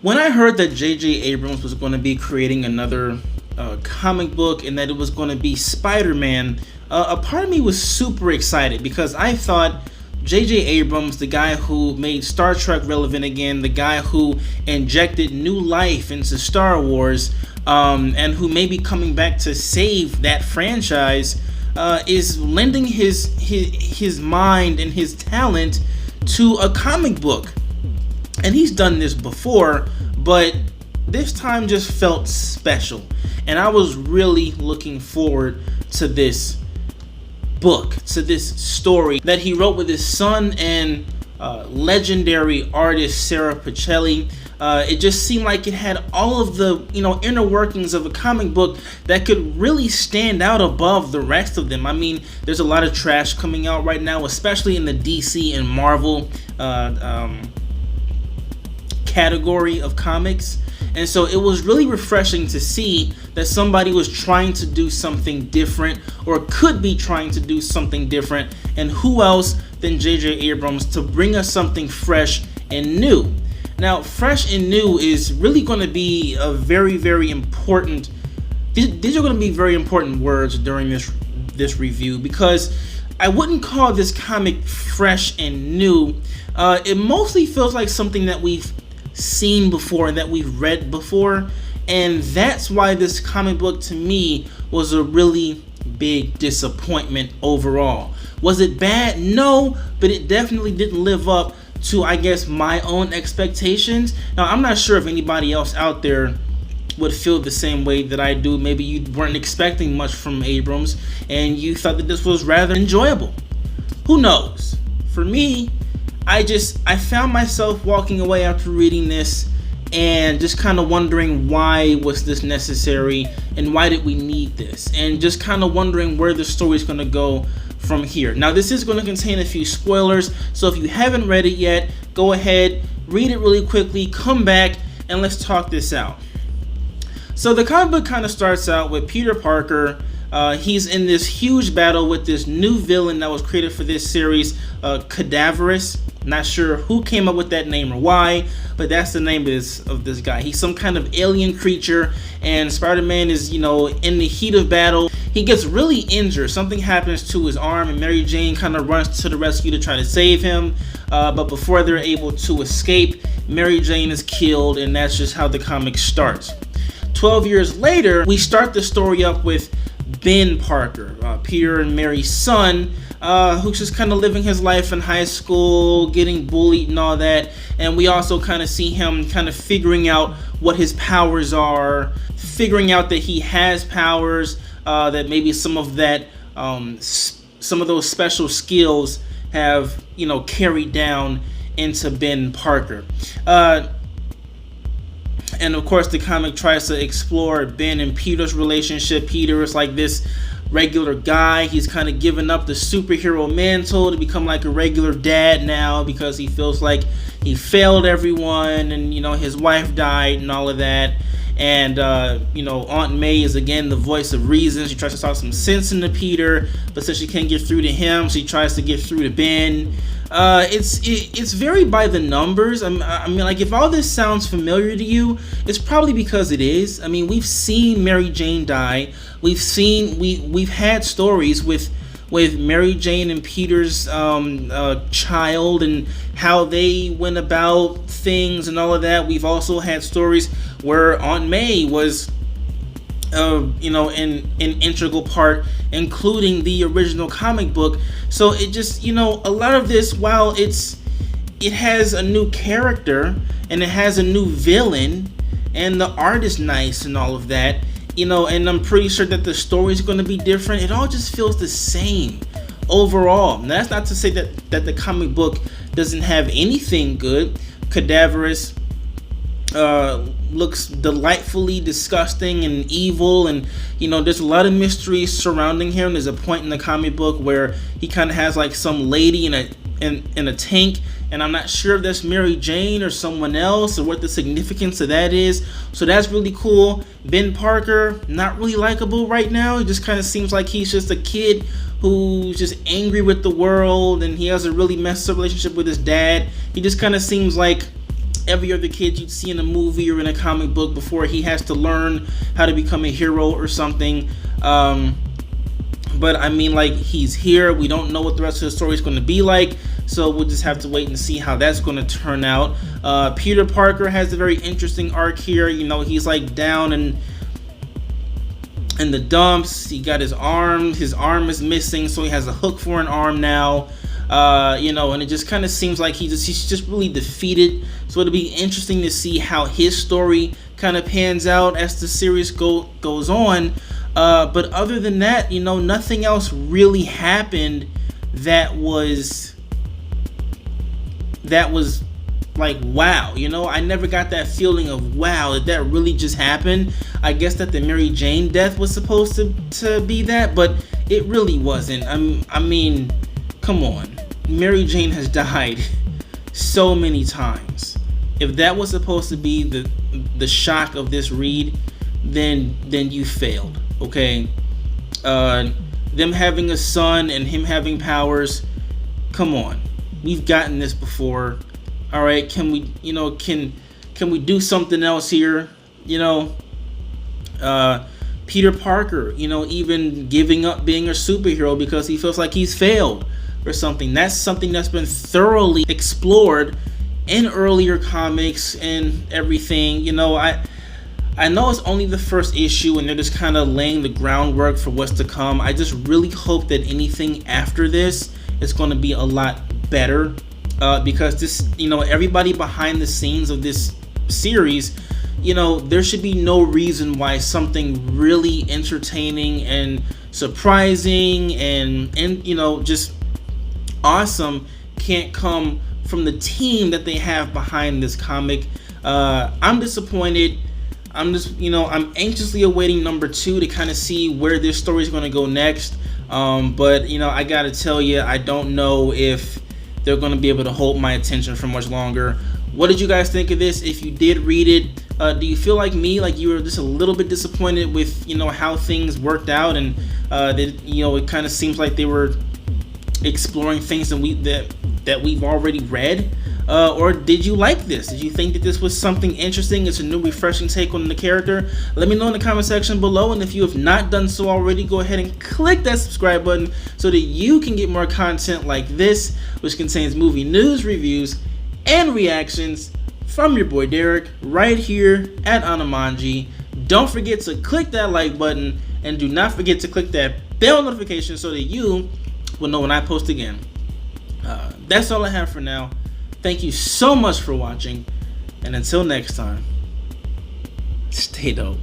When I heard that J.J. Abrams was going to be creating another comic book and that it was going to be Spider-Man, a part of me was super excited because I thought J.J. Abrams, the guy who made Star Trek relevant again, the guy who injected new life into Star Wars, and who may be coming back to save that franchise, is lending his mind and his talent to a comic book. And he's done this before, but this time just felt special. And I was really looking forward to this book, to this story that he wrote with his son and legendary artist Sarah Pacelli. It just seemed like it had all of the inner workings of a comic book that could really stand out above the rest of them. I mean, there's a lot of trash coming out right now, especially in the DC and Marvel category of comics. And so it was really refreshing to see that somebody was trying to do something different, or could be trying to do something different. And who else than J.J. Abrams to bring us something fresh and new. Now, fresh and new is really going to be a very, very important. These are going to be very important words during this review, because I wouldn't call this comic fresh and new. It mostly feels like something that we've seen before and that we've read before, and that's why this comic book to me was a really big disappointment overall. Was it bad? No, but it definitely didn't live up to, I guess, my own expectations. Now, I'm not sure if anybody else out there would feel the same way that I do. Maybe you weren't expecting much from Abrams and you thought that this was rather enjoyable. Who knows? For me, I found myself walking away after reading this and just kind of wondering, why was this necessary and why did we need this? And just kind of wondering where the story is going to go from here. Now, this is going to contain a few spoilers, so if you haven't read it yet, go ahead, read it really quickly, come back, and let's talk this out. So the comic book kind of starts out with Peter Parker. He's in this huge battle with this new villain that was created for this series, Cadaverous. Not sure who came up with that name or why, but that's the name of this guy. He's some kind of alien creature, and Spider-Man is, in the heat of battle. He gets really injured. Something happens to his arm, and Mary Jane kind of runs to the rescue to try to save him. But before they're able to escape, Mary Jane is killed, and that's just how the comic starts. 12 years later, we start the story up with Ben Parker, Peter and Mary's son, who's just kind of living his life in high school, getting bullied and all that. And we also kind of see him kind of figuring out what his powers are, figuring out that he has powers, that maybe some of those special skills have, carried down into Ben Parker. And of course, the comic tries to explore Ben and Peter's relationship. Peter is like this regular guy. He's kind of given up the superhero mantle to become like a regular dad now, because he feels like he failed everyone, and his wife died and all of that. And Aunt May is again the voice of reason. She tries to talk some sense into Peter, but since she can't get through to him, she tries to get through to Ben. It's very by the numbers. I mean, like, if all this sounds familiar to you, it's probably because it is. I mean, we've seen Mary Jane die. We've had stories with Mary Jane and Peter's child and how they went about things and all of that. We've also had stories where Aunt May was an integral part, including the original comic book. So it just, a lot of this, while it has a new character and it has a new villain and the art is nice and all of that, and I'm pretty sure that the story is going to be different, it all just feels the same overall. Now, that's not to say that the comic book doesn't have anything good. Cadaverous looks delightfully disgusting and evil, and there's a lot of mystery surrounding him. There's a point in the comic book where he kind of has like some lady in a tank, and I'm not sure if that's Mary Jane or someone else, or what the significance of that is. So that's really cool. Ben Parker, not really likable right now. It just kind of seems like he's just a kid who's just angry with the world, and he has a really messed up relationship with his dad. He just kind of seems like just every other kid you'd see in a movie or in a comic book before he has to learn how to become a hero or something. But I mean, like, he's here. We don't know what the rest of the story is going to be like, so we'll just have to wait and see how that's going to turn out. Peter Parker has a very interesting arc here. You know, he's like down in the dumps. He got his arm is missing, so he has a hook for an arm now. You know, and it just kind of seems like he's just really defeated. So it'll be interesting to see how his story kind of pans out as the series goes on. But other than that, you know, nothing else really happened that was like, wow. You know, I never got that feeling of, wow, that really just happened. I guess that the Mary Jane death was supposed to be that, but it really wasn't. I mean, come on. Mary Jane has died so many times. If that was supposed to be the shock of this read, then you failed. Okay, them having a son and him having powers, come on, we've gotten this before. All right, can we do something else here? You know, Peter Parker, you know, even giving up being a superhero because he feels like he's failed or something. That's something that's been thoroughly explored in earlier comics and everything. You know, I know it's only the first issue and they're just kind of laying the groundwork for what's to come. I just really hope that anything after this is going to be a lot better, because this, you know, everybody behind the scenes of this series, you know, there should be no reason why something really entertaining and surprising and you know, just awesome can't come from the team that they have behind this comic. I'm disappointed. I'm anxiously awaiting number 2 to kind of see where this story is going to go next. But, you know, I got to tell you, I don't know if they're going to be able to hold my attention for much longer. What did you guys think of this? If you did read it, do you feel like me, like you were just a little bit disappointed with, you know, how things worked out, and that, you know, it kind of seems like they were exploring things that we've already read? Or did you like this? Did you think that this was something interesting? It's a new, refreshing take on the character? Let me know in the comment section below, and if you have not done so already, go ahead and click that subscribe button so that you can get more content like this, which contains movie news, reviews, and reactions from your boy Derek right here at Anamanji. Don't forget to click that like button, and do not forget to click that bell notification so that you will know when I post again. That's all I have for now. Thank you so much for watching, and until next time, stay dope.